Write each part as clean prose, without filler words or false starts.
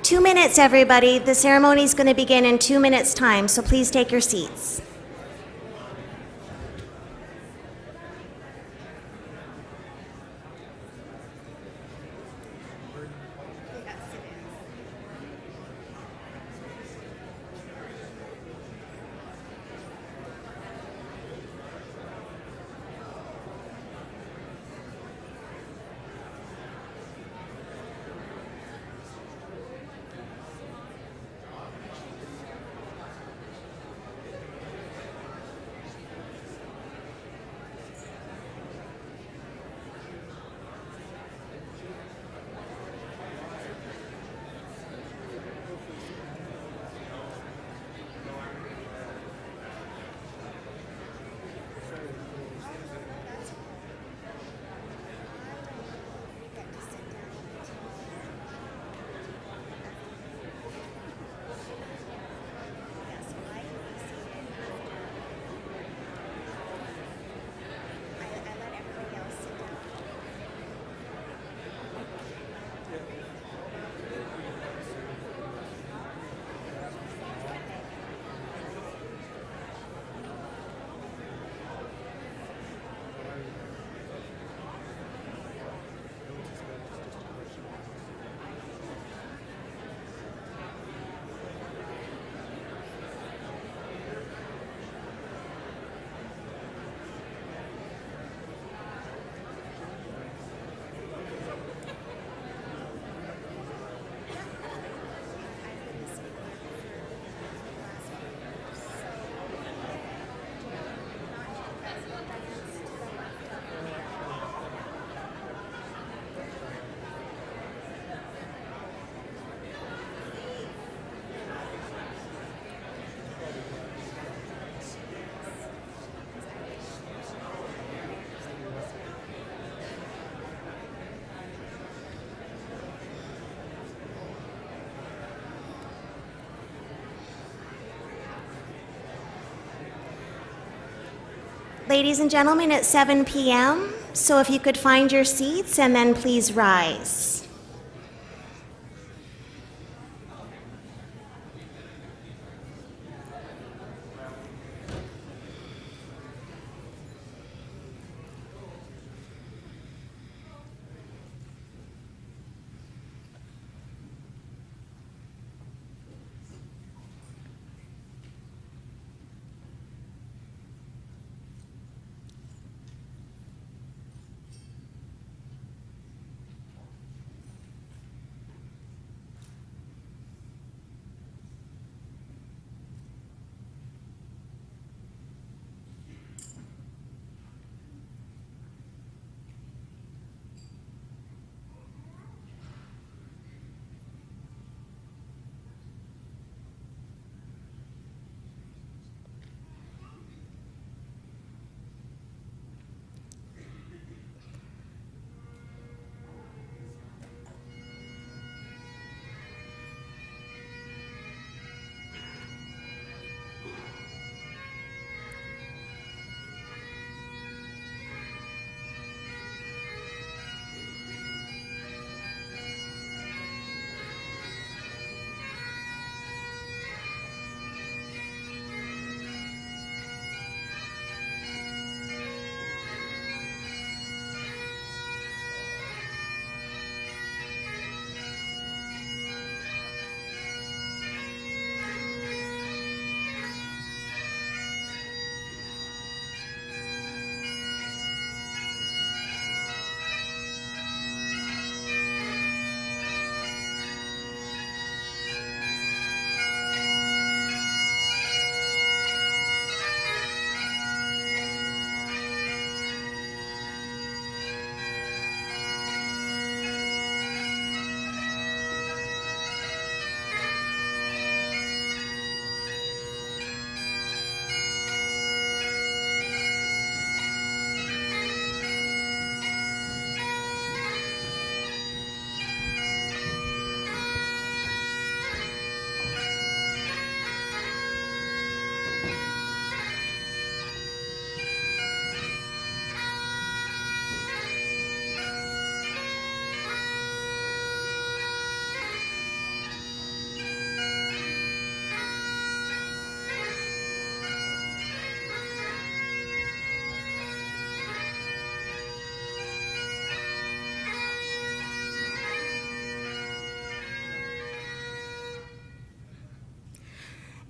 2 minutes, everybody. The ceremony is going to begin in 2 minutes' time, so please take your seats. Ladies and gentlemen, it's 7 p.m., so if you could find your seats and then please rise.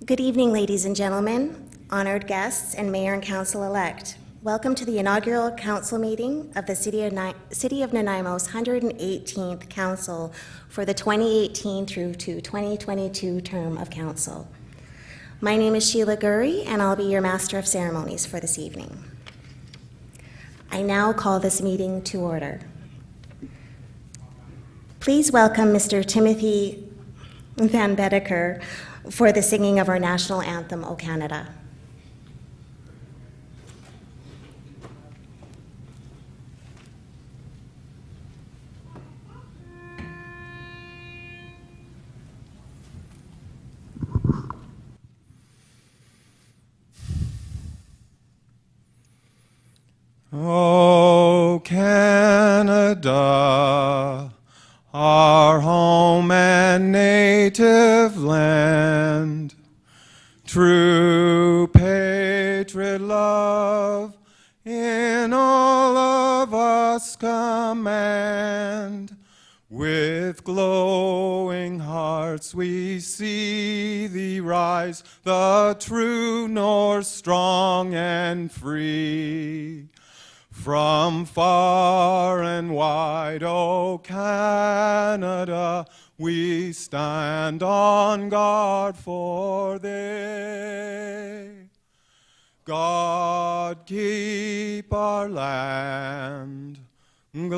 Good evening, ladies and gentlemen, honored guests, and Mayor and Council-elect. Welcome to the inaugural council meeting of the City of Nanaimo's 118th Council for the 2018 through to 2022 term of council. My name is Sheila Gurry, and I'll be your Master of Ceremonies for this evening. I now call this meeting to order. Please welcome Mr. Timothy Van Bedeker for the singing of our national anthem, O Canada. O Canada, our home and native land, true patriot love in all of us command. With glowing hearts we see thee rise, the true North strong and free. From far and wide, O Canada, we stand on guard for thee. God keep our land glorious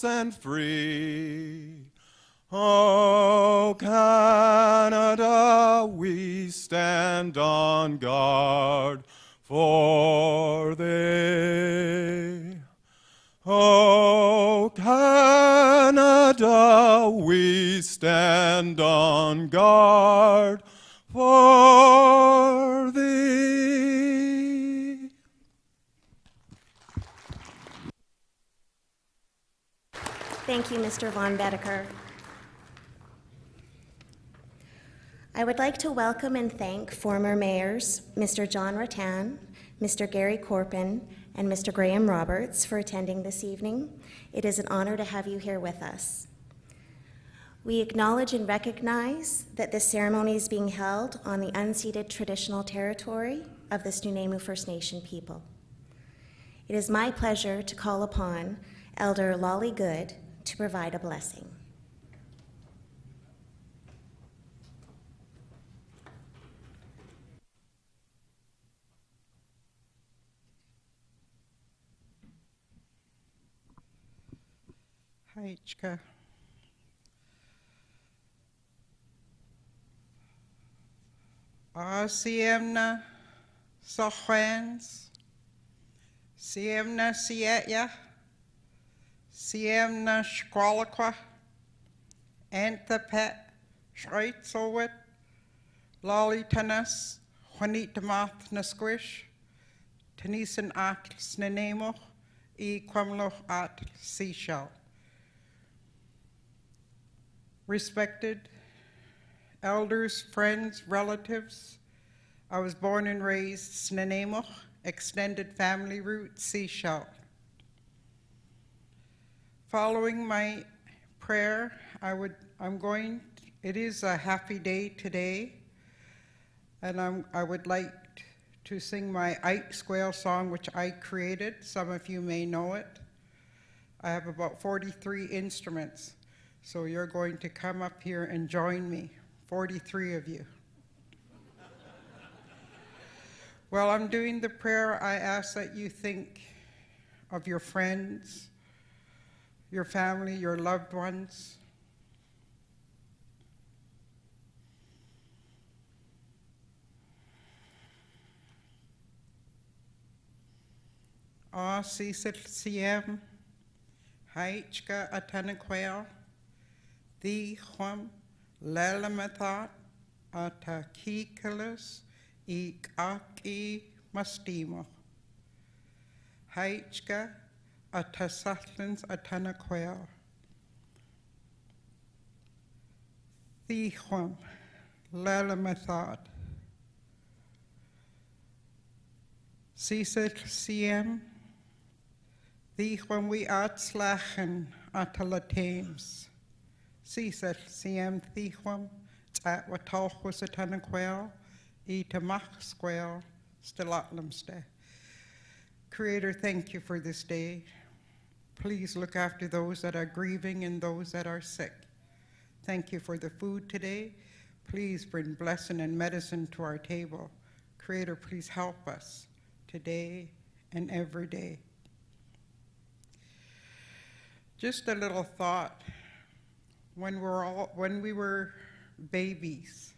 and free. O Canada, we stand on guard for thee. O Canada, we stand on guard for thee. Thank you, Mr. Von Bedeker. I would like to welcome and thank former mayors, Mr. John Rattan, Mr. Gary Corpin, and Mr. Graham Roberts for attending this evening. It is an honor to have you here with us. We acknowledge and recognize that this ceremony is being held on the unceded traditional territory of the Snuneymuxw First Nation people. It is my pleasure to call upon Elder Lolly Good to provide a blessing. Haichka. Siemna Sochwens, Siemna Sietya, Siemna Squaliqua, Anthapet, Schreitzowit, Lolly Tanas, Juanitamath Nasquish, Tanisan At Snanemoch, Quamloch At Seashell. Respected elders, friends, relatives, I was born and raised Snanemoch, extended family route, Seashell. Following my prayer, it is a happy day today, and I would like to sing my Ike Squale song, which I created. Some of you may know it. I have about 43 instruments. So you're going to come up here and join me, 43 of you. While I'm doing the prayer, I ask that you think of your friends, your family, your loved ones. Sisil Siem, Haichka Atanaquel, the Hum Lelamathat Atakikalis Aki Mastimo. Haichka Atasatlans Atanaquel. The Hum Lelamathat. Sisit Siem. The Hum we Atslachen Atalatems. Cesar Siem Thichwam at Watalhusatanaquel, e Tamach Squel, Stilatlamste. Creator, thank you for this day. Please look after those that are grieving and those that are sick. Thank you for the food today. Please bring blessing and medicine to our table. Creator, please help us today and every day. Just a little thought. When we were babies,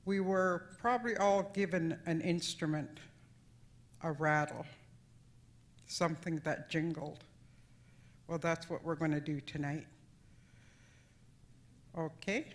we were probably all given an instrument, a rattle, something that jingled. Well, that's what we're going to do tonight. Okay?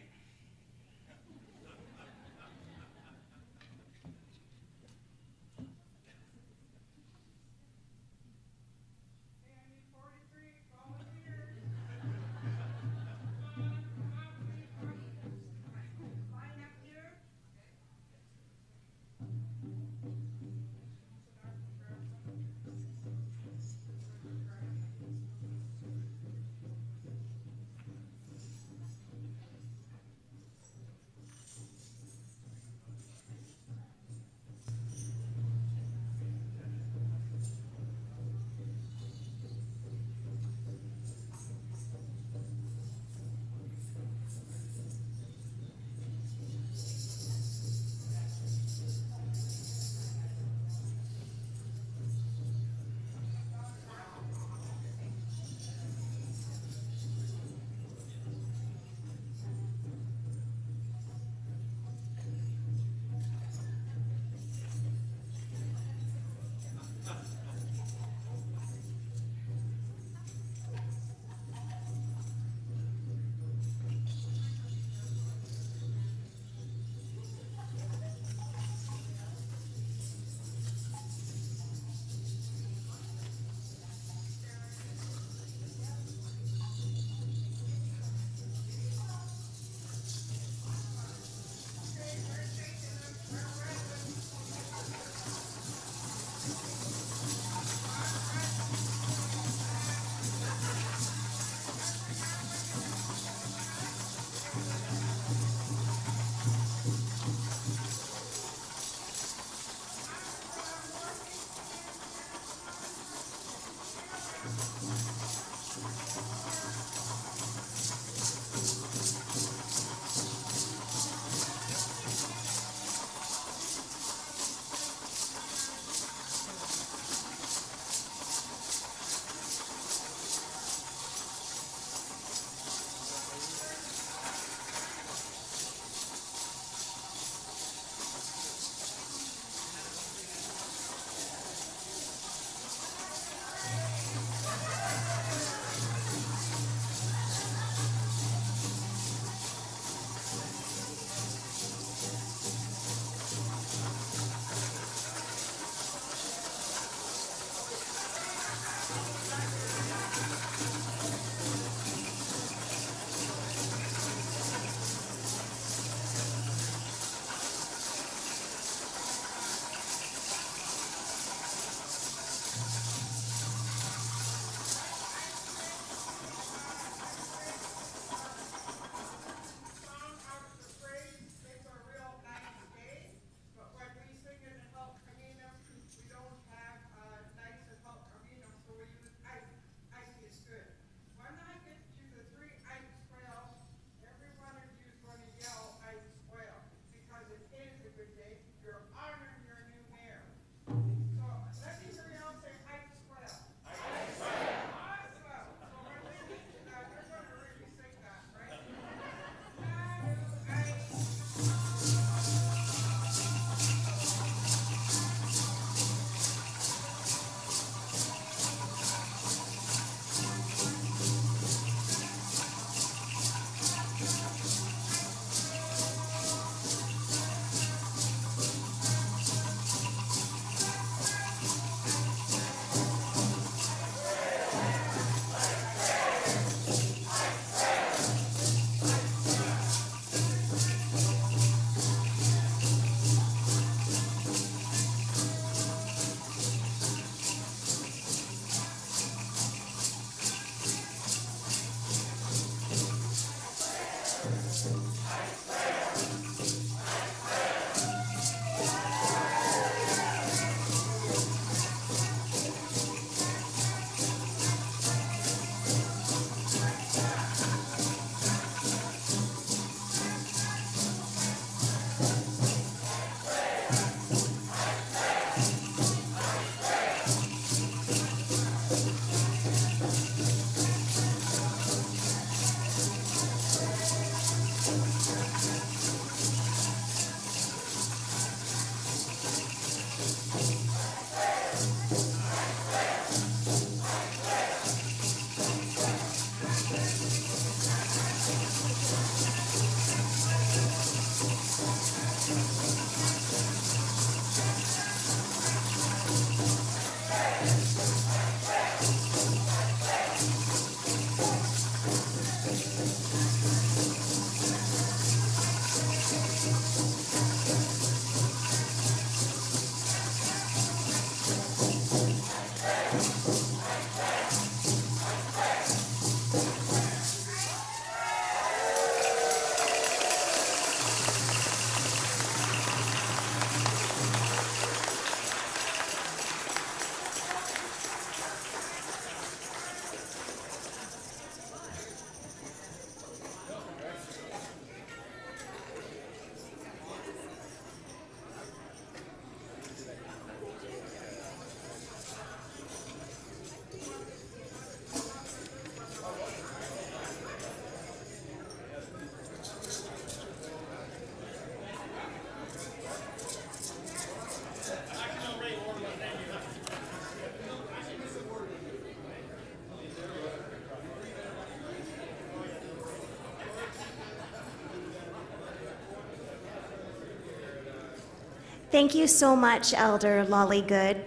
Thank you so much, Elder Lolly Good.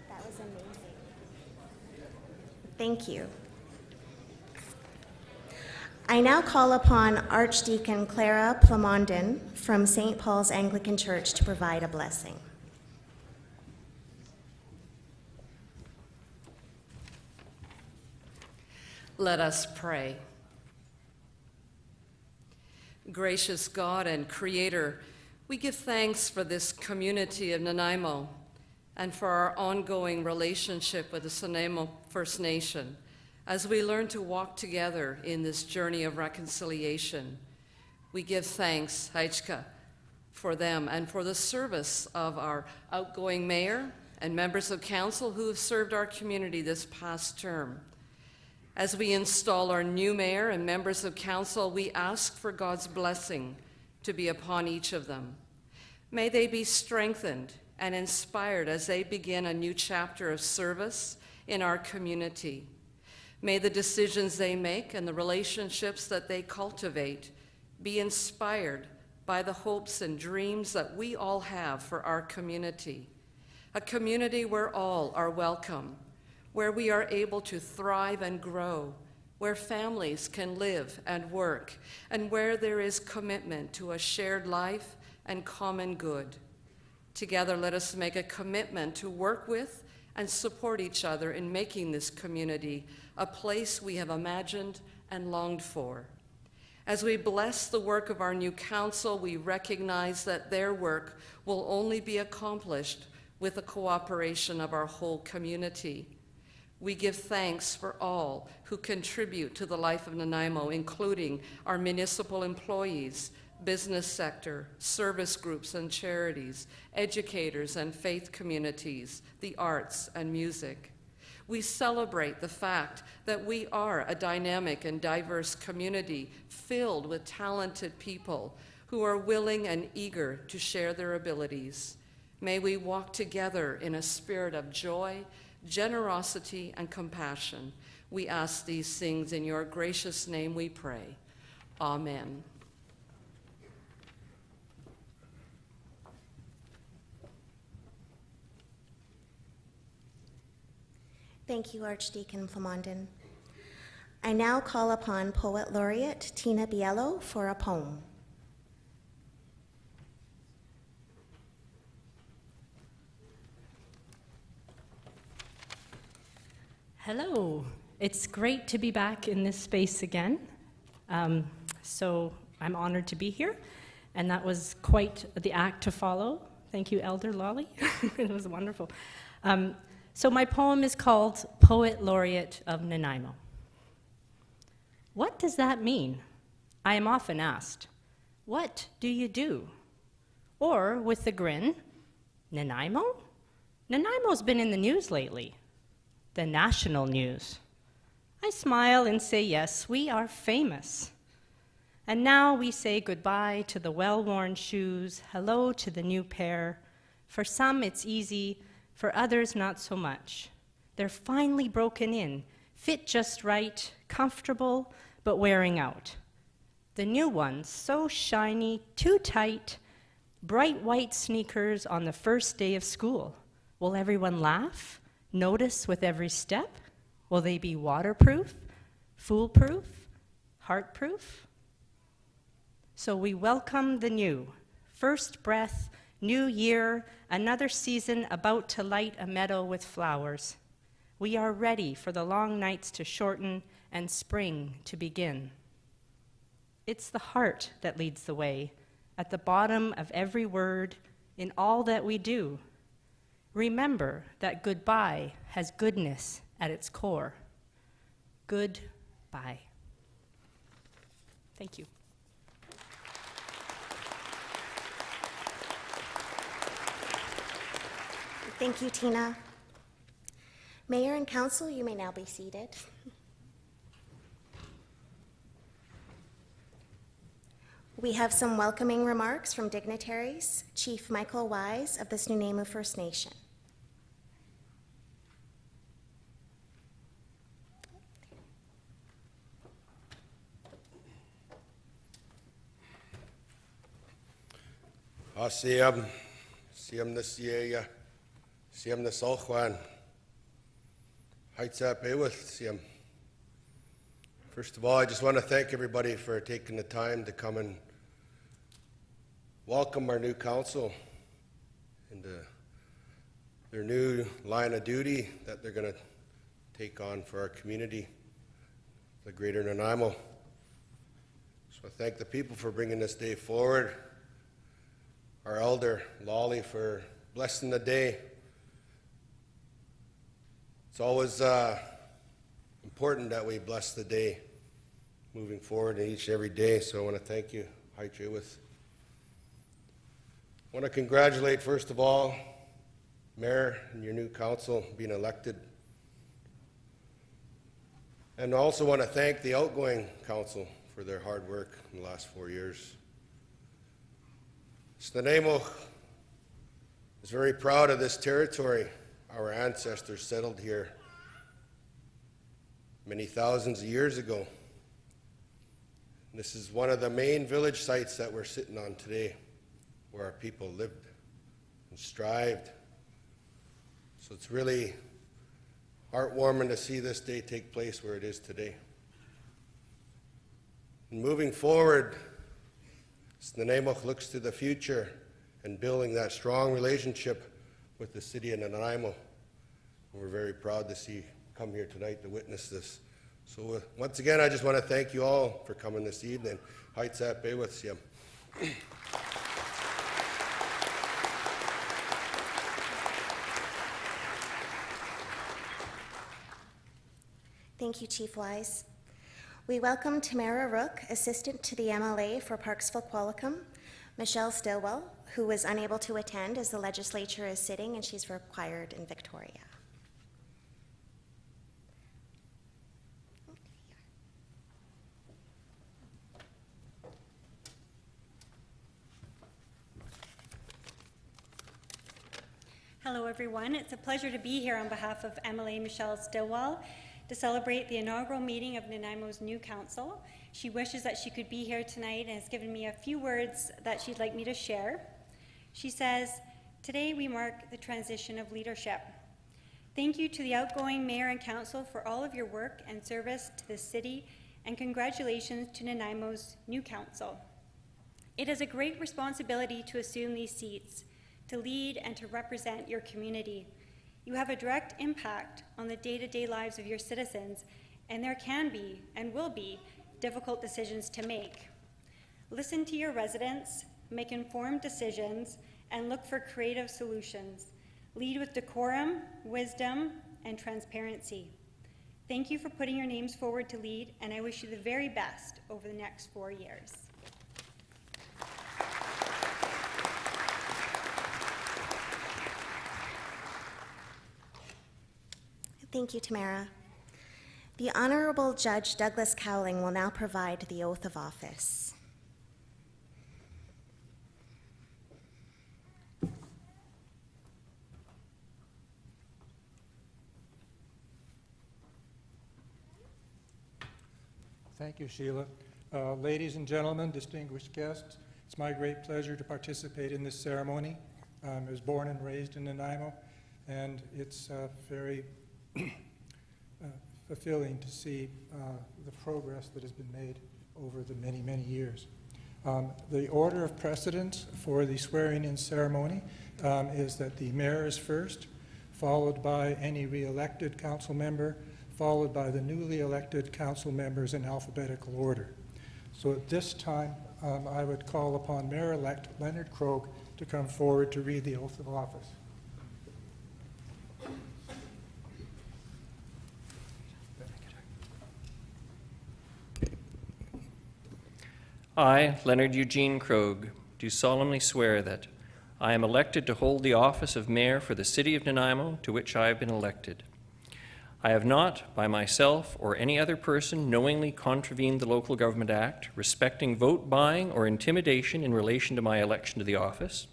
That was amazing. Thank you. I now call upon Archdeacon Clara Plamondon from St. Paul's Anglican Church to provide a blessing. Let us pray. Gracious God and Creator, we give thanks for this community of Nanaimo and for our ongoing relationship with the Nanaimo First Nation as we learn to walk together in this journey of reconciliation. We give thanks, Haichka, for them and for the service of our outgoing mayor and members of council who have served our community this past term. As we install our new mayor and members of council, we ask for God's blessing to be upon each of them. May they be strengthened and inspired as they begin a new chapter of service in our community. May the decisions they make and the relationships that they cultivate be inspired by the hopes and dreams that we all have for our community. A community where all are welcome, where we are able to thrive and grow, where families can live and work, and where there is commitment to a shared life and common good. Together, let us make a commitment to work with and support each other in making this community a place we have imagined and longed for. As we bless the work of our new council, we recognize that their work will only be accomplished with the cooperation of our whole community. We give thanks for all who contribute to the life of Nanaimo, including our municipal employees, business sector, service groups and charities, educators and faith communities, the arts and music. We celebrate the fact that we are a dynamic and diverse community filled with talented people who are willing and eager to share their abilities. May we walk together in a spirit of joy, generosity, and compassion. We ask these things in your gracious name we pray. Amen. Thank you, Archdeacon Plamondon. I now call upon Poet Laureate Tina Biello for a poem. Hello, it's great to be back in this space again. So I'm honored to be here, and that was quite the act to follow. Thank you, Elder Lolly. It was wonderful. So my poem is called Poet Laureate of Nanaimo. What does that mean? I am often asked. What do you do? Or with a grin, Nanaimo? Nanaimo's been in the news lately. The national news. I smile and say, yes, we are famous. And now we say goodbye to the well-worn shoes, hello to the new pair. For some, it's easy, for others, not so much. They're finely broken in, fit just right, comfortable, but wearing out. The new ones, so shiny, too tight, bright white sneakers on the first day of school. Will everyone laugh? Notice with every step? Will they be waterproof, foolproof, heartproof? So we welcome the new. First breath, new year, another season about to light a meadow with flowers. We are ready for the long nights to shorten and spring to begin. It's the heart that leads the way, at the bottom of every word, in all that we do. Remember that goodbye has goodness at its core. Goodbye. Thank you. Thank you, Tina. Mayor and Council, you may now be seated. We have some welcoming remarks from dignitaries. Chief Michael Wise of the Snuneymuxw First Nation. Siam na Siaya, Siam na Soljuan. Heights up with Siam. First of all, I just want to thank everybody for taking the time to come and welcome our new council into their new line of duty that they're going to take on for our community, the Greater Nanaimo. So I thank the people for bringing this day forward, our elder, Lolly, for blessing the day. It's always important that we bless the day moving forward in each and every day, so I want to thank you, Haitchewith. I want to congratulate, first of all, Mayor and your new council being elected. And I also want to thank the outgoing council for their hard work in the last 4 years. Nanaimo is very proud of this territory. Our ancestors settled here many thousands of years ago. This is one of the main village sites that we're sitting on today, where our people lived and strived. So it's really heartwarming to see this day take place where it is today. And moving forward, Nanaimo looks to the future and building that strong relationship with the city of Nanaimo. And we're very proud to see you come here tonight to witness this. So once again, I just want to thank you all for coming this evening. Heights at Bay with you. Thank you, Chief Wise. We welcome Tamara Rook, Assistant to the MLA for Parksville-Qualicum, Michelle Stillwell, who was unable to attend as the legislature is sitting and she's required in Victoria. Hello, everyone. It's a pleasure to be here on behalf of MLA Michelle Stillwell to celebrate the inaugural meeting of Nanaimo's new council. She wishes that she could be here tonight and has given me a few words that she'd like me to share. She says, "Today we mark the transition of leadership. Thank you to the outgoing mayor and council for all of your work and service to the city, and congratulations to Nanaimo's new council. It is a great responsibility to assume these seats, to lead and to represent your community. You have a direct impact on the day-to-day lives of your citizens, and there can be and will be difficult decisions to make. Listen to your residents, make informed decisions, and look for creative solutions. Lead with decorum, wisdom, and transparency. Thank you for putting your names forward to lead, and I wish you the very best over the next 4 years." Thank you, Tamara. The Honorable Judge Douglas Cowling will now provide the oath of office. Thank you, Sheila. Ladies and gentlemen, distinguished guests, it's my great pleasure to participate in this ceremony. I was born and raised in Nanaimo, and it's very fulfilling to see the progress that has been made over the many, many years. The order of precedence for the swearing-in ceremony is that the mayor is first, followed by any re-elected council member, followed by the newly elected council members in alphabetical order. So at this time, I would call upon Mayor-elect Leonard Krogh to come forward to read the oath of office. I, Leonard Eugene Krogh, do solemnly swear that I am elected to hold the office of mayor for the city of Nanaimo, to which I have been elected. I have not, by myself or any other person, knowingly contravened the Local Government Act respecting vote buying or intimidation in relation to my election to the office.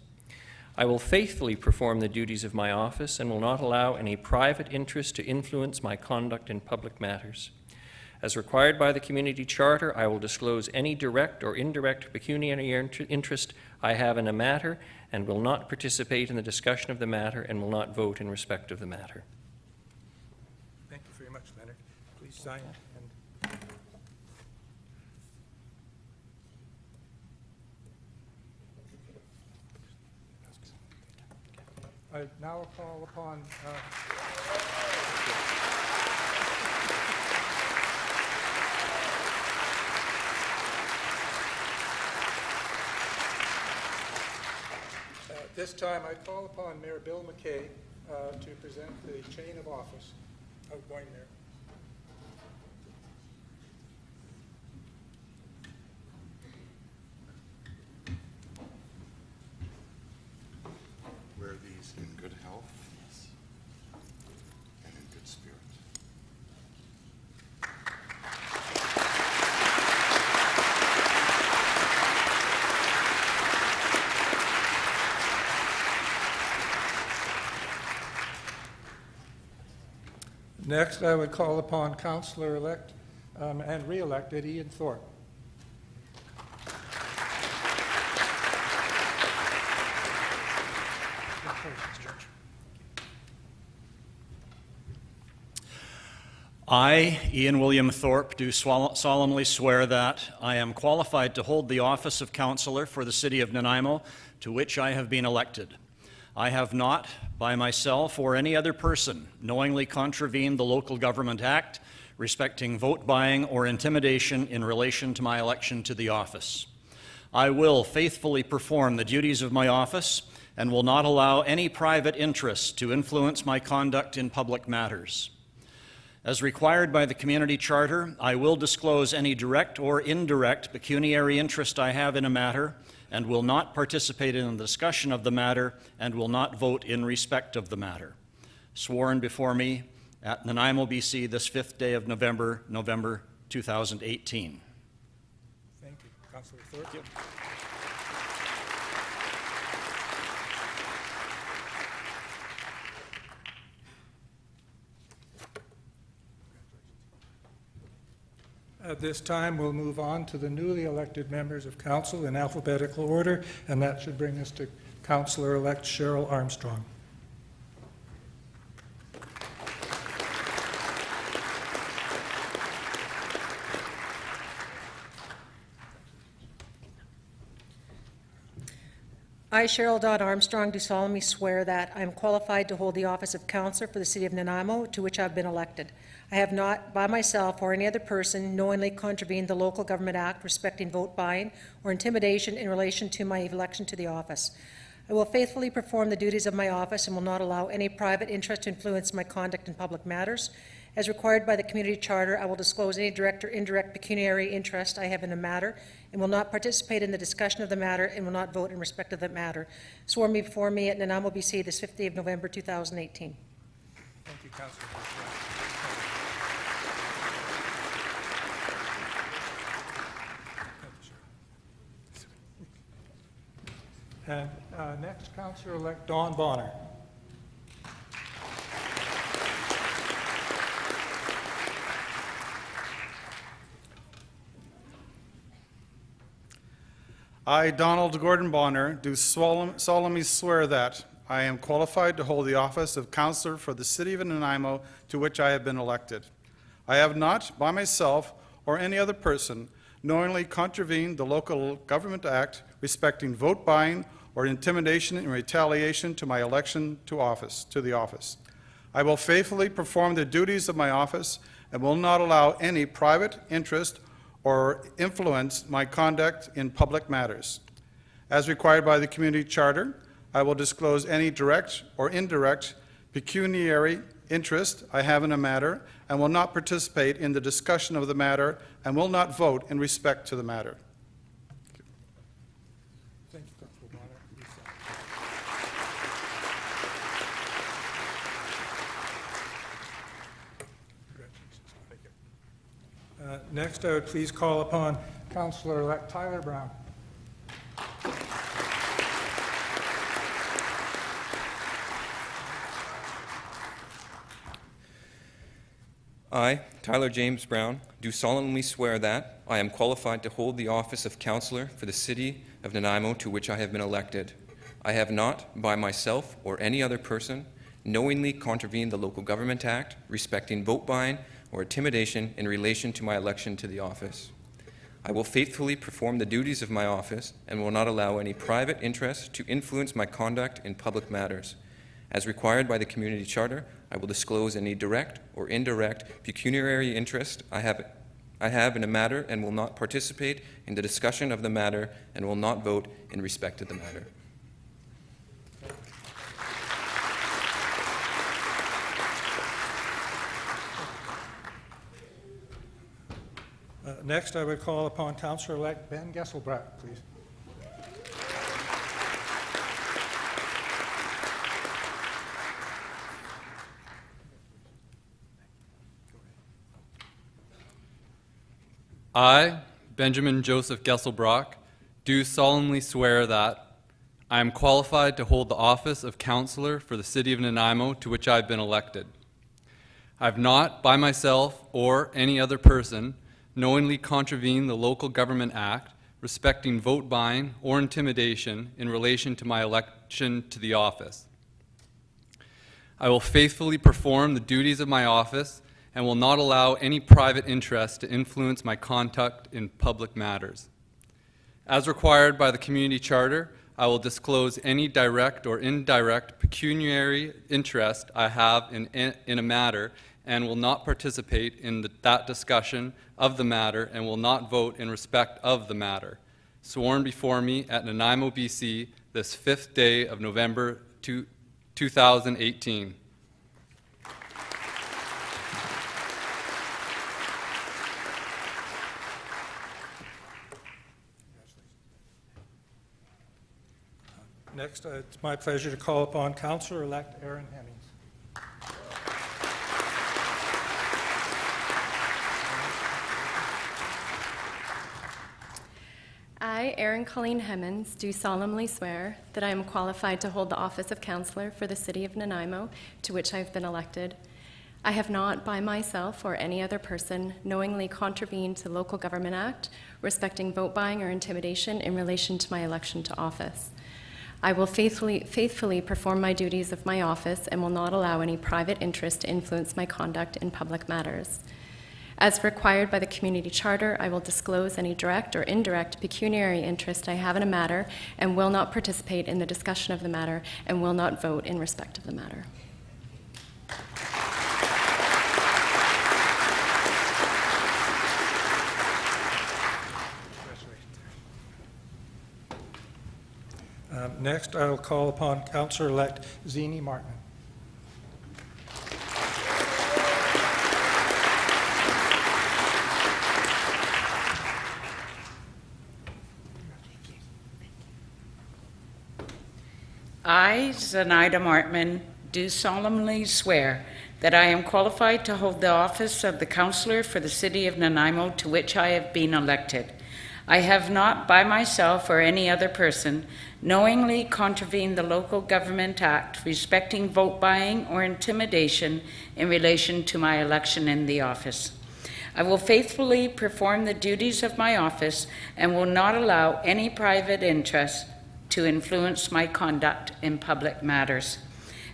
I will faithfully perform the duties of my office and will not allow any private interest to influence my conduct in public matters. As required by the community charter, I will disclose any direct or indirect pecuniary interest I have in a matter and will not participate in the discussion of the matter and will not vote in respect of the matter. Thank you very much, Leonard. Please sign and I now call upon this time I call upon Mayor Bill McKay to present the chain of office. Outgoing Mayor. Wear these in good health and in good spirit. Next, I would call upon Councillor-elect and re-elected Ian Thorpe. I, Ian William Thorpe, do solemnly swear that I am qualified to hold the office of councillor for the City of Nanaimo, to which I have been elected. I have not, by myself or any other person, knowingly contravened the Local Government Act respecting vote buying or intimidation in relation to my election to the office. I will faithfully perform the duties of my office and will not allow any private interest to influence my conduct in public matters. As required by the Community Charter, I will disclose any direct or indirect pecuniary interest I have in a matter and will not participate in the discussion of the matter and will not vote in respect of the matter. Sworn before me at Nanaimo, BC, this 5th day of November 2018. Thank you, Councillor Thorpe. Thank you. At this time, we'll move on to the newly elected members of council in alphabetical order, and that should bring us to Councillor-elect Cheryl Armstrong. I, Cheryl Dodd Armstrong, do solemnly swear that I am qualified to hold the office of councillor for the City of Nanaimo, to which I have been elected. I have not, by myself or any other person, knowingly contravened the Local Government Act respecting vote buying or intimidation in relation to my election to the office. I will faithfully perform the duties of my office and will not allow any private interest to influence my conduct in public matters. As required by the Community Charter, I will disclose any direct or indirect pecuniary interest I have in a matter and will not participate in the discussion of the matter and will not vote in respect of that matter. Sworn before me at Nanaimo, BC, this 5th day of November, 2018. Thank you, Councillor. And next, Councillor-elect Dawn Bonner. I, Donald Gordon Bonner, do solemnly swear that I am qualified to hold the office of councillor for the City of Nanaimo, to which I have been elected. I have not, by myself or any other person, knowingly contravened the Local Government Act respecting vote buying or intimidation in retaliation to my election to the office. I will faithfully perform the duties of my office and will not allow any private interest or influence my conduct in public matters. As required by the Community Charter, I will disclose any direct or indirect pecuniary interest I have in a matter and will not participate in the discussion of the matter and will not vote in respect to the matter. Thank you, Councillor Bonner. Congratulations. Thank you. Next, I would please call upon Councillor-elect Tyler Brown. I, Tyler James Brown, do solemnly swear that I am qualified to hold the office of Councillor for the City of Nanaimo to which I have been elected. I have not, by myself or any other person, knowingly contravened the Local Government Act respecting vote buying or intimidation in relation to my election to the office. I will faithfully perform the duties of my office and will not allow any private interest to influence my conduct in public matters. As required by the Community Charter, I will disclose any direct or indirect pecuniary interest I have in a matter and will not participate in the discussion of the matter and will not vote in respect of the matter. Next, I would call upon Councillor-elect Ben Gesselbrat, please. I, Benjamin Joseph Gesselbrock, do solemnly swear that I am qualified to hold the office of Councillor for the City of Nanaimo to which I have been elected. I have not, by myself or any other person, knowingly contravened the Local Government Act respecting vote buying or intimidation in relation to my election to the office. I will faithfully perform the duties of my office and will not allow any private interest to influence my conduct in public matters. As required by the Community Charter, I will disclose any direct or indirect pecuniary interest I have in a matter and will not participate in that discussion of the matter and will not vote in respect of the matter. Sworn before me at Nanaimo, BC, this 5th day of November 2018. Next, it's my pleasure to call upon Councillor-elect Aaron Hemmings. I, Erin Colleen Hemmings, do solemnly swear that I am qualified to hold the office of Councillor for the City of Nanaimo, to which I have been elected. I have not, by myself or any other person, knowingly contravened the Local Government Act respecting vote buying or intimidation in relation to my election to office. I will faithfully perform my duties of my office and will not allow any private interest to influence my conduct in public matters. As required by the Community Charter, I will disclose any direct or indirect pecuniary interest I have in a matter and will not participate in the discussion of the matter and will not vote in respect of the matter. Next, I will call upon Councillor-elect Zini Martin. I, Zenaida Martman, do solemnly swear that I am qualified to hold the office of the Councillor for the City of Nanaimo to which I have been elected. I have not, by myself or any other person, knowingly contravened the Local Government Act respecting vote buying or intimidation in relation to my election in the office. I will faithfully perform the duties of my office and will not allow any private interest to influence my conduct in public matters.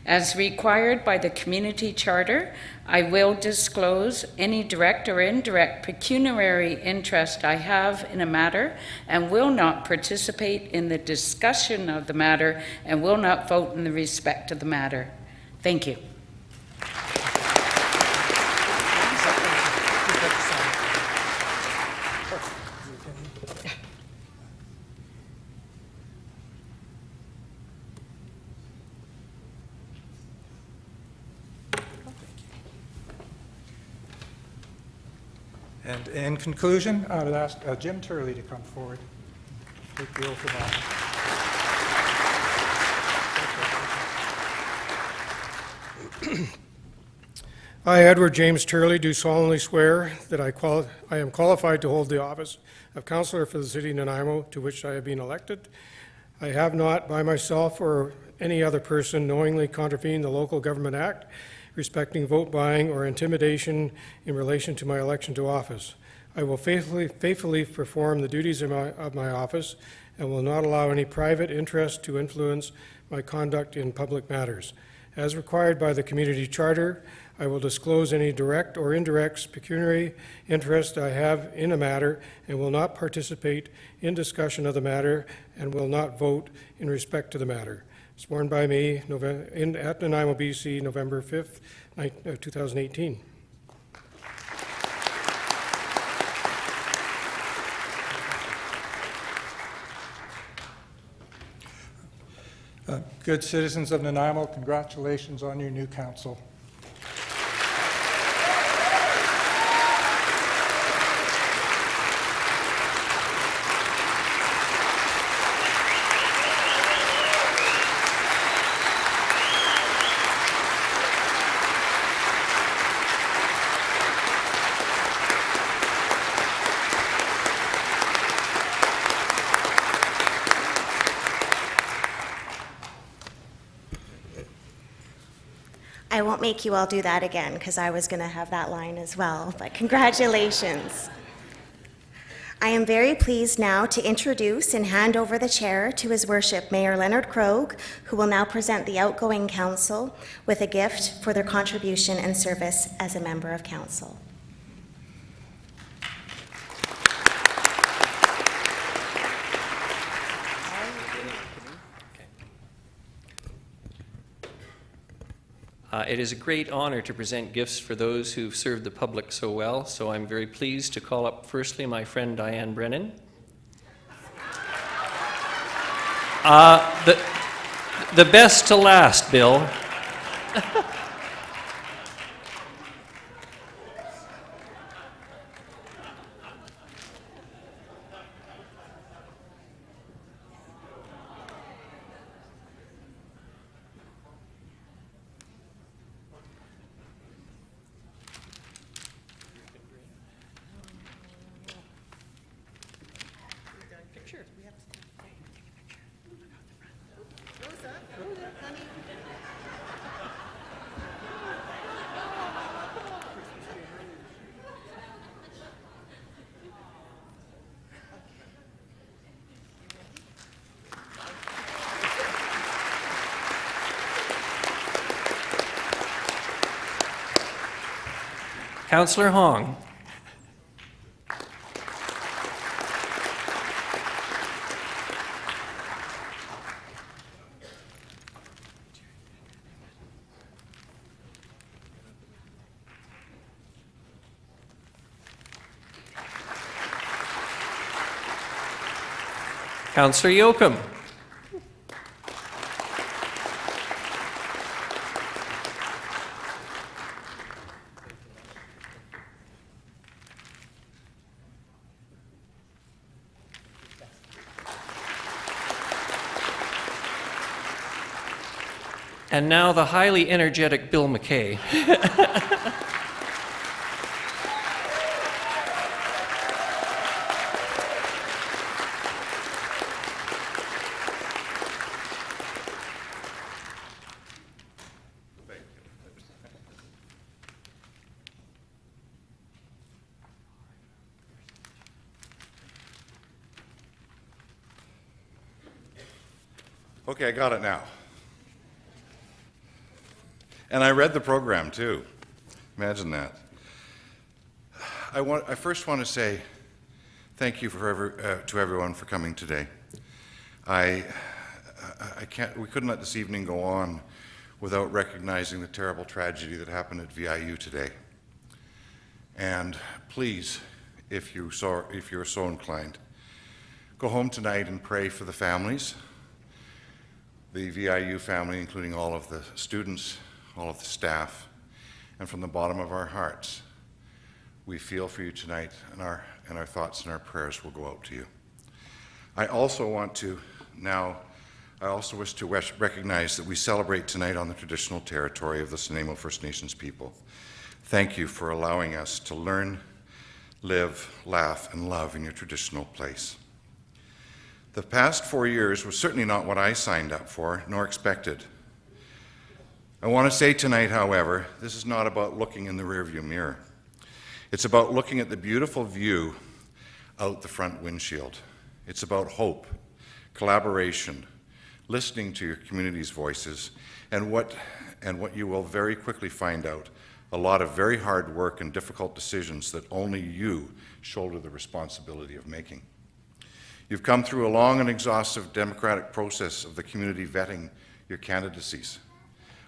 As required by the Community Charter, I will disclose any direct or indirect pecuniary interest I have in a matter and will not participate in the discussion of the matter and will not vote in the respect of the matter. Thank you. And in conclusion, I would ask Jim Turley to come forward. Take the oath of office. I, Edward James Turley, do solemnly swear that I am qualified to hold the office of Councillor for the City of Nanaimo, to which I have been elected. I have not, by myself or any other person, knowingly contravened the Local Government Act respecting vote buying or intimidation in relation to my election to office. I will faithfully perform the duties of my office and will not allow any private interest to influence my conduct in public matters. As required by the community charter, I will disclose any direct or indirect pecuniary interest I have in a matter and will not participate in discussion of the matter and will not vote in respect to the matter. Sworn by me at Nanaimo, BC, November 5th, 2018. Good citizens of Nanaimo, congratulations on your new council. I won't make you all do that again because I was going to have that line as well, but congratulations. I am very pleased now to introduce and hand over the chair to His Worship Mayor Leonard Krogh, who will now present the outgoing council with a gift for their contribution and service as a member of council. It is a great honor to present gifts for those who've served the public so well, so I'm very pleased to call up firstly my friend Diane Brennan. The best to last, Bill. Councillor Hong. Councillor Yoakum. And now the highly energetic Bill McKay. Okay, I got it now. And I read the program too. Imagine that. I first want to say thank you to everyone for coming today. We couldn't let this evening go on without recognizing the terrible tragedy that happened at VIU today. And please, if you're so inclined, go home tonight and pray for the families, the VIU family, including all of the students, all of the staff, and from the bottom of our hearts, we feel for you tonight, and our thoughts and our prayers will go out to you. I also wish to recognize that we celebrate tonight on the traditional territory of the Nanaimo First Nations people. Thank you for allowing us to learn, live, laugh, and love in your traditional place. The past 4 years was certainly not what I signed up for, nor expected. I want to say tonight, however, this is not about looking in the rearview mirror. It's about looking at the beautiful view out the front windshield. It's about hope, collaboration, listening to your community's voices, and what you will very quickly find out, a lot of very hard work and difficult decisions that only you shoulder the responsibility of making. You've come through a long and exhaustive democratic process of the community vetting your candidacies.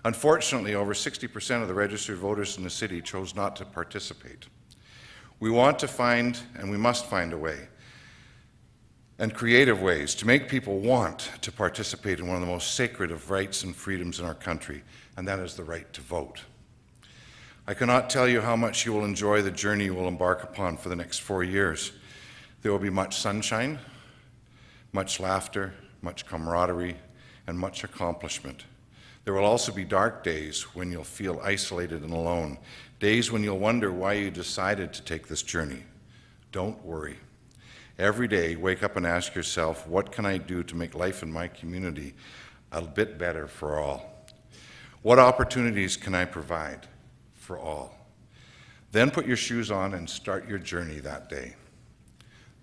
Unfortunately, over 60% of the registered voters in the city chose not to participate. We want to find, and we must find a way, and creative ways to make people want to participate in one of the most sacred of rights and freedoms in our country, and that is the right to vote. I cannot tell you how much you will enjoy the journey you will embark upon for the next 4 years. There will be much sunshine, much laughter, much camaraderie, and much accomplishment. There will also be dark days when you'll feel isolated and alone, days when you'll wonder why you decided to take this journey. Don't worry. Every day, wake up and ask yourself, what can I do to make life in my community a bit better for all? What opportunities can I provide for all? Then put your shoes on and start your journey that day.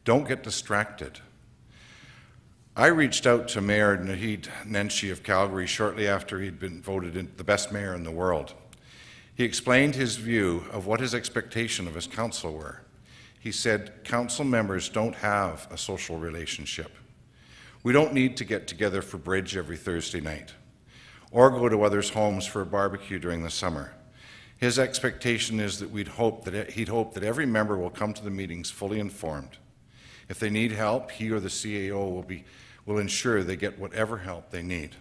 Don't get distracted. I reached out to Mayor Naheed Nenshi of Calgary shortly after he'd been voted the best mayor in the world. He explained his view of what his expectation of his council were. He said, council members don't have a social relationship. We don't need to get together for bridge every Thursday night or go to others' homes for a barbecue during the summer. His expectation is that he'd hope that every member will come to the meetings fully informed. If they need help, he or the CAO will ensure they get whatever help they need.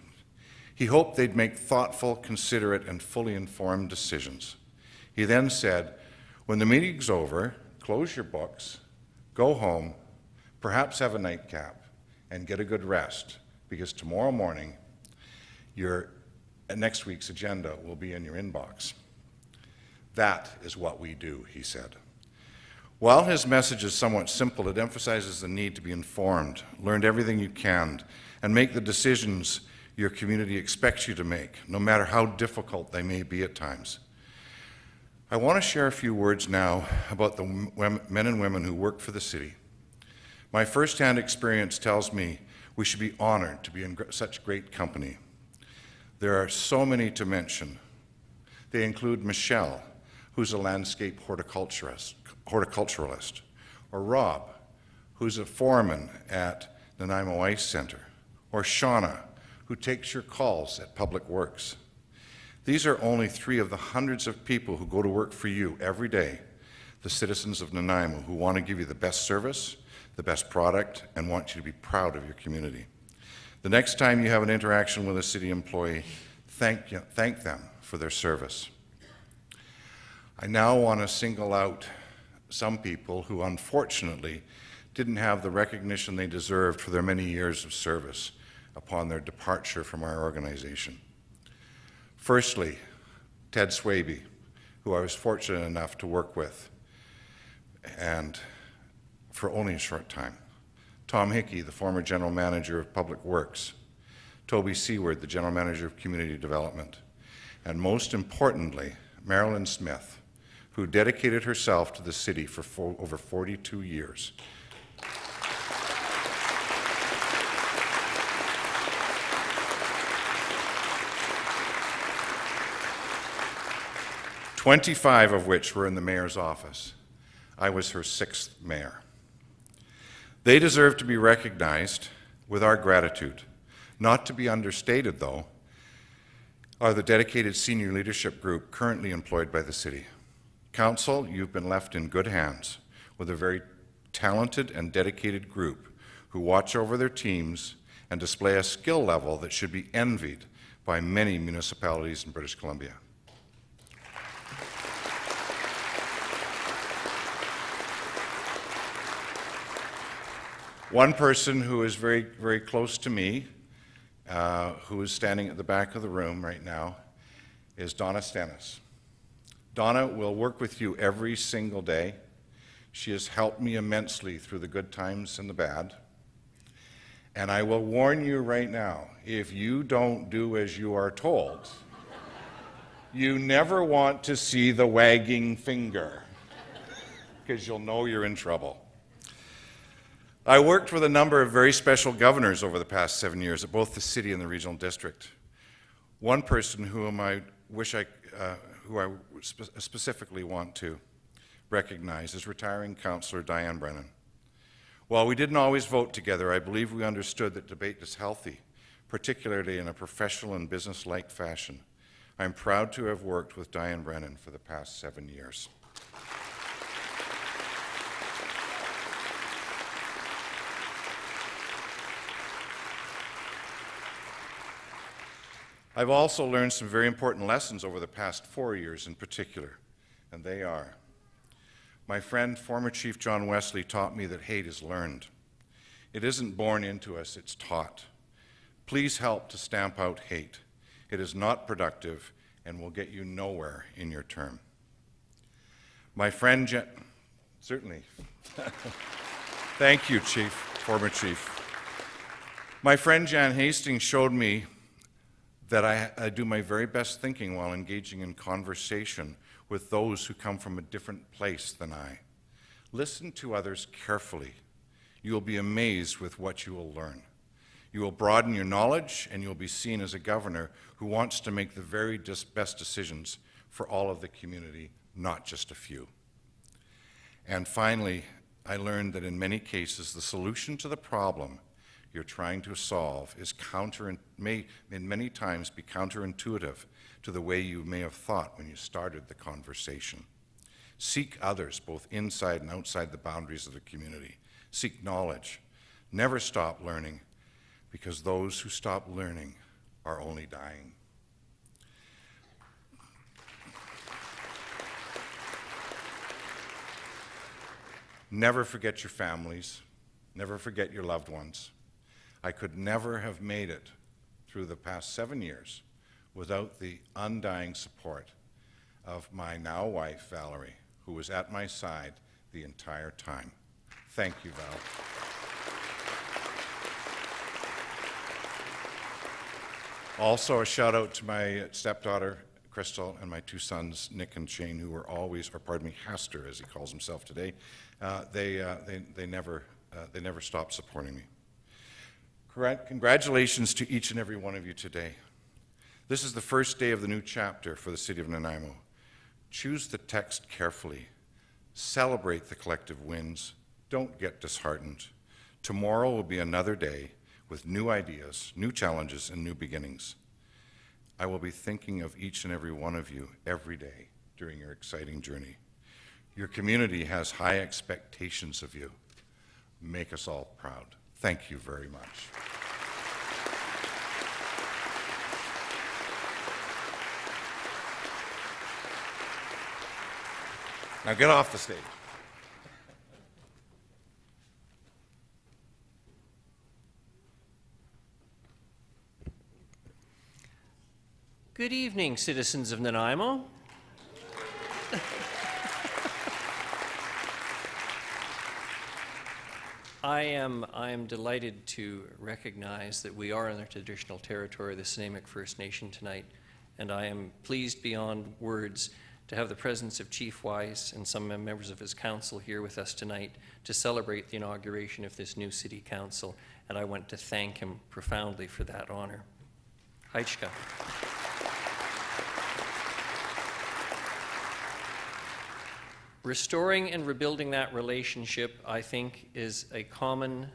He hoped they'd make thoughtful, considerate, and fully informed decisions. He then said, when the meeting's over, close your books, go home, perhaps have a nightcap, and get a good rest, because tomorrow morning, your next week's agenda will be in your inbox. That is what we do, he said. While his message is somewhat simple, it emphasizes the need to be informed, learn everything you can, and make the decisions your community expects you to make, no matter how difficult they may be at times. I want to share a few words now about the men and women who work for the city. My firsthand experience tells me we should be honored to be in such great company. There are so many to mention. They include Michelle, who's a landscape horticulturalist, or Rob, who's a foreman at Nanaimo Ice Center, or Shauna, who takes your calls at Public Works. These are only 3 of the hundreds of people who go to work for you every day, the citizens of Nanaimo, who want to give you the best service, the best product, and want you to be proud of your community. The next time you have an interaction with a city employee, thank them for their service. I now want to single out some people who unfortunately didn't have the recognition they deserved for their many years of service upon their departure from our organization. Firstly, Ted Swaby, who I was fortunate enough to work with, and for only a short time. Tom Hickey, the former general manager of Public Works. Toby Seward, the general manager of Community Development. And most importantly, Marilyn Smith, who dedicated herself to the city for over 42 years. "25 of which were in the mayor's office. I was her 6th mayor. They deserve to be recognized with our gratitude. Not to be understated, though, are the dedicated senior leadership group currently employed by the city. Council, you've been left in good hands with a very talented and dedicated group who watch over their teams and display a skill level that should be envied by many municipalities in British Columbia. One person who is very, very close to me, who is standing at the back of the room right now, is Donna Stennis. Donna will work with you every single day. She has helped me immensely through the good times and the bad. And I will warn you right now, if you don't do as you are told, You never want to see the wagging finger, because you'll know you're in trouble. I worked with a number of very special governors over the past 7 years at both the city and the regional district. One person who I specifically want to recognize is retiring Councillor Diane Brennan. While we didn't always vote together, I believe we understood that debate is healthy, particularly in a professional and business-like fashion. I'm proud to have worked with Diane Brennan for the past 7 years. I've also learned some very important lessons over the past 4 years in particular, and they are: my friend, former Chief John Wesley, taught me that hate is learned. It isn't born into us, it's taught. Please help to stamp out hate. It is not productive and will get you nowhere in your term. My friend, certainly. Thank you, Chief, former Chief. My friend Jan Hastings showed me that I do my very best thinking while engaging in conversation with those who come from a different place than I. Listen to others carefully. You will be amazed with what you will learn. You will broaden your knowledge, and you'll be seen as a governor who wants to make the very best decisions for all of the community, not just a few. And finally, I learned that in many cases, the solution to the problem you're trying to solve is may many times be counterintuitive to the way you may have thought when you started the conversation. Seek others, both inside and outside the boundaries of the community. Seek knowledge. Never stop learning, because those who stop learning are only dying. Never forget your families. Never forget your loved ones. I could never have made it through the past 7 years without the undying support of my now wife, Valerie, who was at my side the entire time. Thank you, Val. Also, a shout out to my stepdaughter, Crystal, and my two sons, Nick and Shane, who were always, or pardon me, Haster, as he calls himself today. They never stopped supporting me. Congratulations to each and every one of you today. This is the first day of the new chapter for the City of Nanaimo. Choose the text carefully. Celebrate the collective wins. Don't get disheartened. Tomorrow will be another day with new ideas, new challenges, and new beginnings. I will be thinking of each and every one of you every day during your exciting journey. Your community has high expectations of you. Make us all proud. Thank you very much. Now get off the stage. Good evening, citizens of Nanaimo. I am delighted to recognize that we are in the traditional territory of the Snuneymuxw First Nation tonight, and I am pleased beyond words to have the presence of Chief Weiss and some members of his council here with us tonight to celebrate the inauguration of this new city council, and I want to thank him profoundly for that honor. Haichka. Restoring and rebuilding that relationship, I think, is a common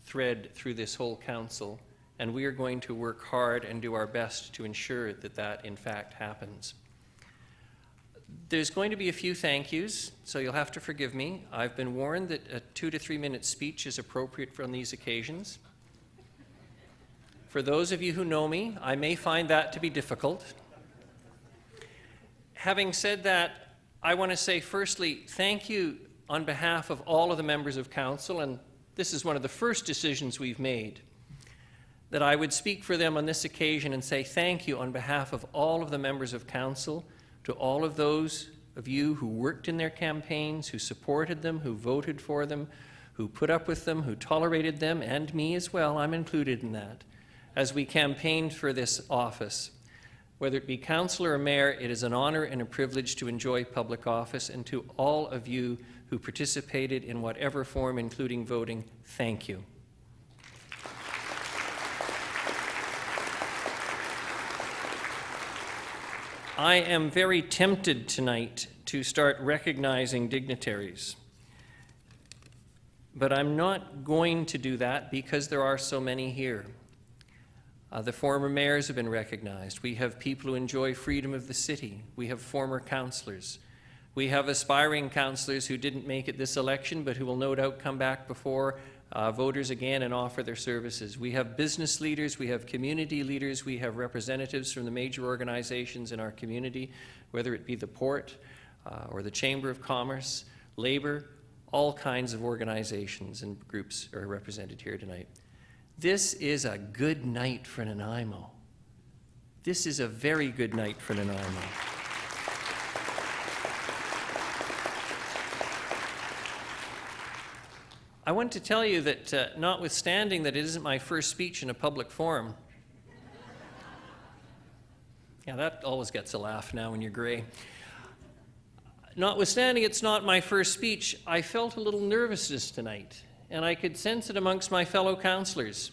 thread through this whole council, and we are going to work hard and do our best to ensure that that in fact happens. There's going to be a few thank yous, so you'll have to forgive me. I've been warned that a 2 to 3 minute speech is appropriate on these occasions. For those of you who know me, I may find that to be difficult. Having said that, I want to say firstly, thank you on behalf of all of the members of council, and this is one of the first decisions we've made, that I would speak for them on this occasion and say thank you on behalf of all of the members of council to all of those of you who worked in their campaigns, who supported them, who voted for them, who put up with them, who tolerated them, and me as well, I'm included in that, as we campaigned for this office. Whether it be councillor or mayor, it is an honor and a privilege to enjoy public office, and to all of you who participated in whatever form, including voting, thank you. I am very tempted tonight to start recognizing dignitaries, but I'm not going to do that because there are so many here. The former mayors have been recognized. We have people who enjoy freedom of the city. We have former councillors. We have aspiring councillors who didn't make it this election, but who will no doubt come back before voters again and offer their services. We have business leaders, we have community leaders, we have representatives from the major organizations in our community, whether it be the Port or the Chamber of Commerce, Labour, all kinds of organizations and groups are represented here tonight. This is a good night for Nanaimo. This is a very good night for Nanaimo. I want to tell you that notwithstanding that it isn't my first speech in a public forum, yeah, that always gets a laugh now when you're gray. Notwithstanding it's not my first speech, I felt a little nervousness tonight, and I could sense it amongst my fellow councillors,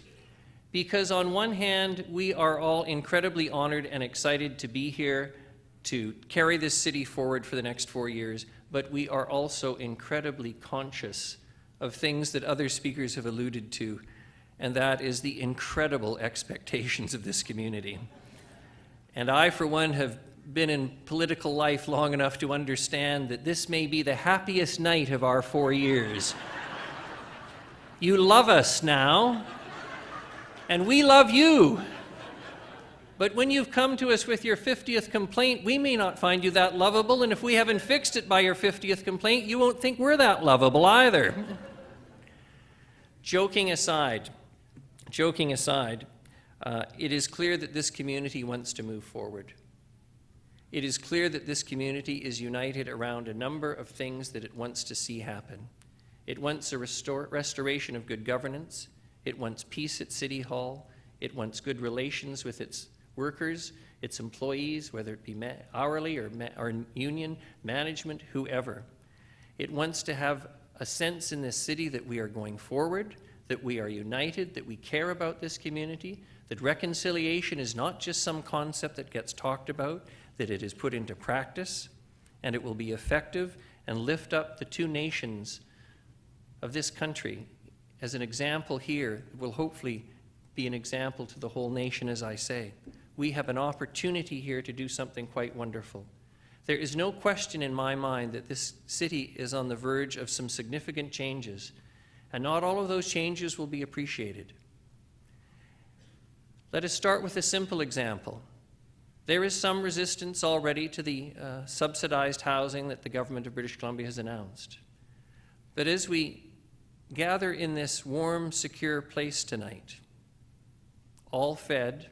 because on one hand, we are all incredibly honored and excited to be here to carry this city forward for the next 4 years, but we are also incredibly conscious of things that other speakers have alluded to, and that is the incredible expectations of this community. And I, for one, have been in political life long enough to understand that this may be the happiest night of our 4 years. You love us now, and we love you. But when you've come to us with your 50th complaint, we may not find you that lovable, and if we haven't fixed it by your 50th complaint, you won't think we're that lovable either. Joking aside, it is clear that this community wants to move forward. It is clear that this community is united around a number of things that it wants to see happen. It wants a restoration of good governance. It wants peace at City Hall. It wants good relations with its workers, its employees, whether it be hourly or union, management, whoever. It wants to have a sense in this city that we are going forward, that we are united, that we care about this community, that reconciliation is not just some concept that gets talked about, that it is put into practice, and it will be effective and lift up the two nations of this country. As an example here, it will hopefully be an example to the whole nation, as I say. We have an opportunity here to do something quite wonderful. There is no question in my mind that this city is on the verge of some significant changes, and not all of those changes will be appreciated. Let us start with a simple example. There is some resistance already to the subsidized housing that the government of British Columbia has announced. But as we gather in this warm, secure place tonight, all fed,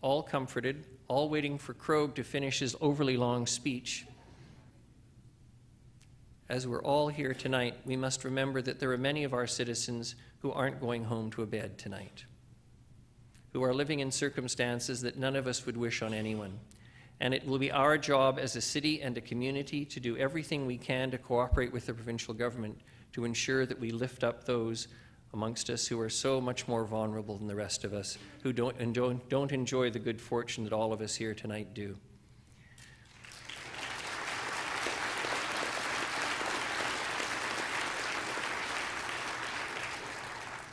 all comforted, all waiting for Krogh to finish his overly long speech. As we're all here tonight, we must remember that there are many of our citizens who aren't going home to a bed tonight, who are living in circumstances that none of us would wish on anyone. And it will be our job as a city and a community to do everything we can to cooperate with the provincial government to ensure that we lift up those amongst us who are so much more vulnerable than the rest of us, who don't enjoy the good fortune that all of us here tonight do.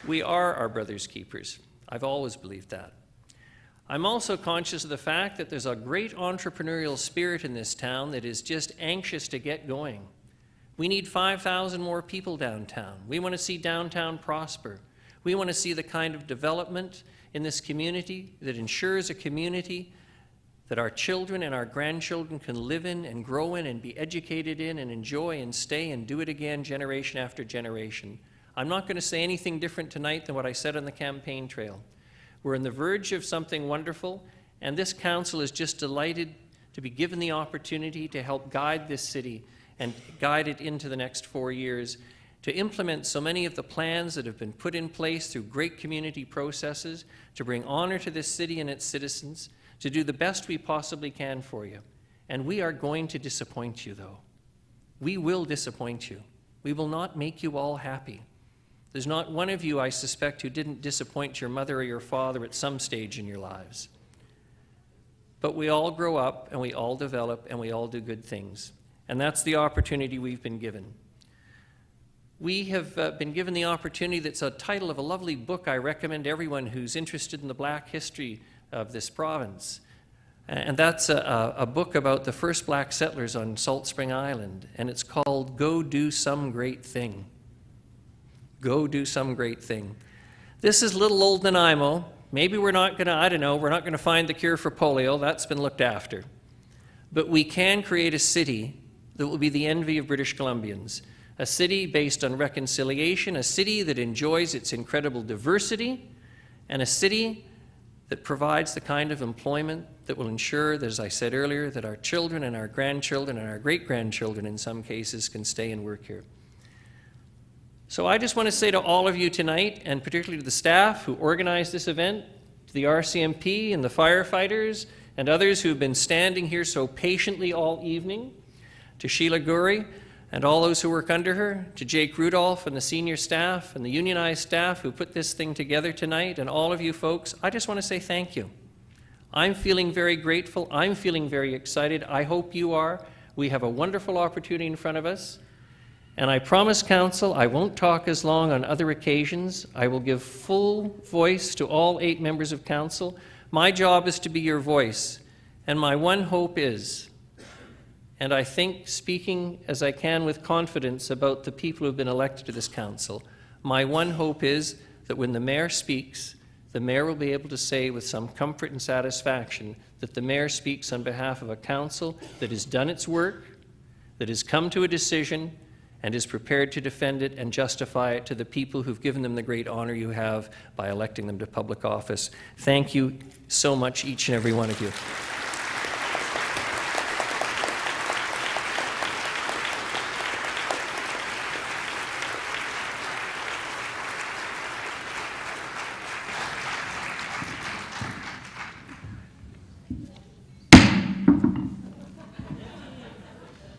We are our brother's keepers. I've always believed that. I'm also conscious of the fact that there's a great entrepreneurial spirit in this town that is just anxious to get going. We need 5,000 more people downtown. We want to see downtown prosper. We want to see the kind of development in this community that ensures a community that our children and our grandchildren can live in and grow in and be educated in and enjoy and stay and do it again generation after generation. I'm not going to say anything different tonight than what I said on the campaign trail. We're on the verge of something wonderful, and this council is just delighted to be given the opportunity to help guide this city and guide it into the next 4 years, to implement so many of the plans that have been put in place through great community processes, to bring honor to this city and its citizens, to do the best we possibly can for you. And we are going to disappoint you, though. We will disappoint you. We will not make you all happy. There's not one of you, I suspect, who didn't disappoint your mother or your father at some stage in your lives. But we all grow up, and we all develop, and we all do good things. And that's the opportunity we've been given. We have been given the opportunity that's a title of a lovely book I recommend everyone who's interested in the black history of this province. And that's a book about the first black settlers on Salt Spring Island, and it's called Go Do Some Great Thing. Go do some great thing. This is little old Nanaimo. Maybe we're not going to, I don't know, we're not going to find the cure for polio. That's been looked after. But we can create a city that will be the envy of British Columbians. A city based on reconciliation, a city that enjoys its incredible diversity, and a city that provides the kind of employment that will ensure that, as I said earlier, that our children and our grandchildren and our great-grandchildren in some cases can stay and work here. So I just want to say to all of you tonight, and particularly to the staff who organized this event, to the RCMP and the firefighters and others who've been standing here so patiently all evening, to Sheila Goury and all those who work under her, to Jake Rudolph and the senior staff and the unionized staff who put this thing together tonight, and all of you folks, I just want to say thank you. I'm feeling very grateful. I'm feeling very excited. I hope you are. We have a wonderful opportunity in front of us. And I promise, Council, I won't talk as long on other occasions. I will give full voice to all 8 members of Council. My job is to be your voice. And my one hope is, and I think speaking as I can with confidence about the people who have been elected to this Council, my one hope is that when the Mayor speaks, the Mayor will be able to say with some comfort and satisfaction that the Mayor speaks on behalf of a Council that has done its work, that has come to a decision, and is prepared to defend it and justify it to the people who've given them the great honor you have by electing them to public office. Thank you so much, each and every one of you.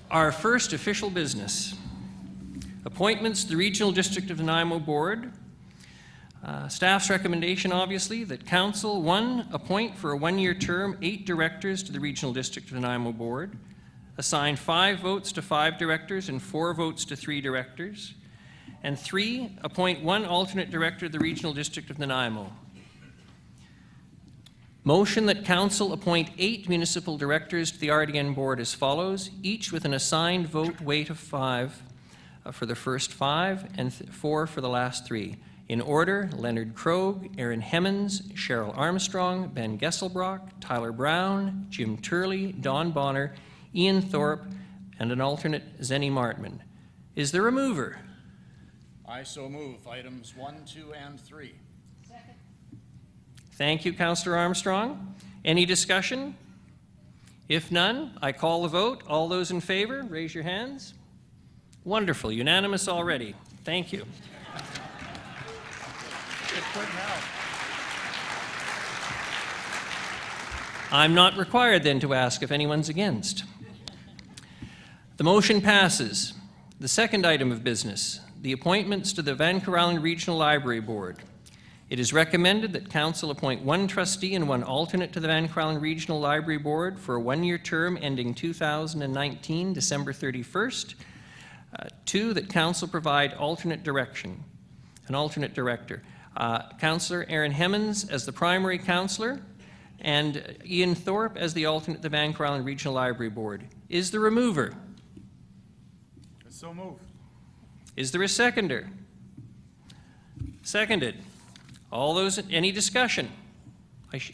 Our first official business. Appointments to the Regional District of Nanaimo Board. Staff's recommendation, obviously, that Council, 1, appoint for a 1-year term 8 directors to the Regional District of Nanaimo Board, assign 5 votes to 5 directors and 4 votes to 3 directors, and 3, appoint 1 alternate director to the Regional District of Nanaimo. Motion that Council appoint 8 municipal directors to the RDN Board as follows, each with an assigned vote weight of 5 for the first 5 and 4 for the last 3. In order, Leonard Krogh, Aaron Hemmons, Cheryl Armstrong, Ben Gesselbrock, Tyler Brown, Jim Turley, Don Bonner, Ian Thorpe, and an alternate, Zenny Martman. Is there a mover? I so move items 1, 2, and 3. Thank you, Councillor Armstrong. Any discussion? If none, I call the vote. All those in favor, raise your hands. Wonderful, unanimous already. Thank you. I'm not required then to ask if anyone's against. The motion passes. The second item of business, the appointments to the Vancouver Island Regional Library Board. It is recommended that Council appoint 1 trustee and 1 alternate to the Vancouver Island Regional Library Board for a 1-year term ending 2019, December 31st. 2, that Council provide alternate direction, an alternate director. Councillor Aaron Hemmons as the primary councillor and Ian Thorpe as the alternate to the Vancouver Island Regional Library Board. Is there a mover? So moved. Is there a seconder? Seconded. All those, any discussion?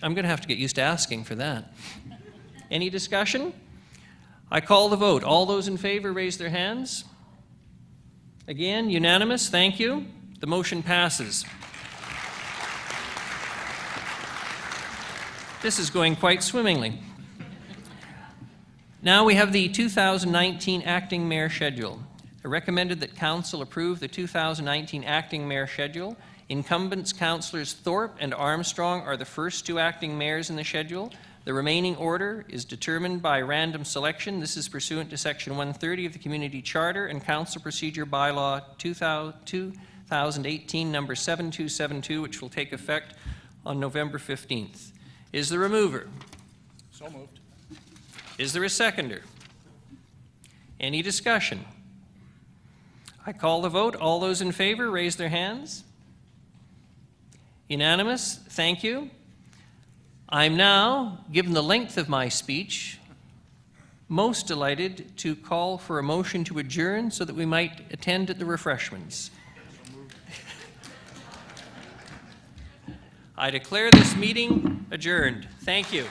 I'm going to have to get used to asking for that. Any discussion? I call the vote. All those in favor raise their hands. Again, unanimous. Thank you. The motion passes. This is going quite swimmingly. Now we have the 2019 acting mayor schedule. I recommended that Council approve the 2019 acting mayor schedule. Incumbents Councillors Thorpe and Armstrong are the first 2 acting mayors in the schedule. The remaining order is determined by random selection. This is pursuant to Section 130 of the Community Charter and Council Procedure Bylaw 2018, number 7272, which will take effect on November 15th. Is there a mover? So moved. Is there a seconder? Any discussion? I call the vote. All those in favor, raise their hands. Unanimous. Thank you. I'm now, given the length of my speech, most delighted to call for a motion to adjourn so that we might attend at the refreshments. I declare this meeting adjourned. Thank you.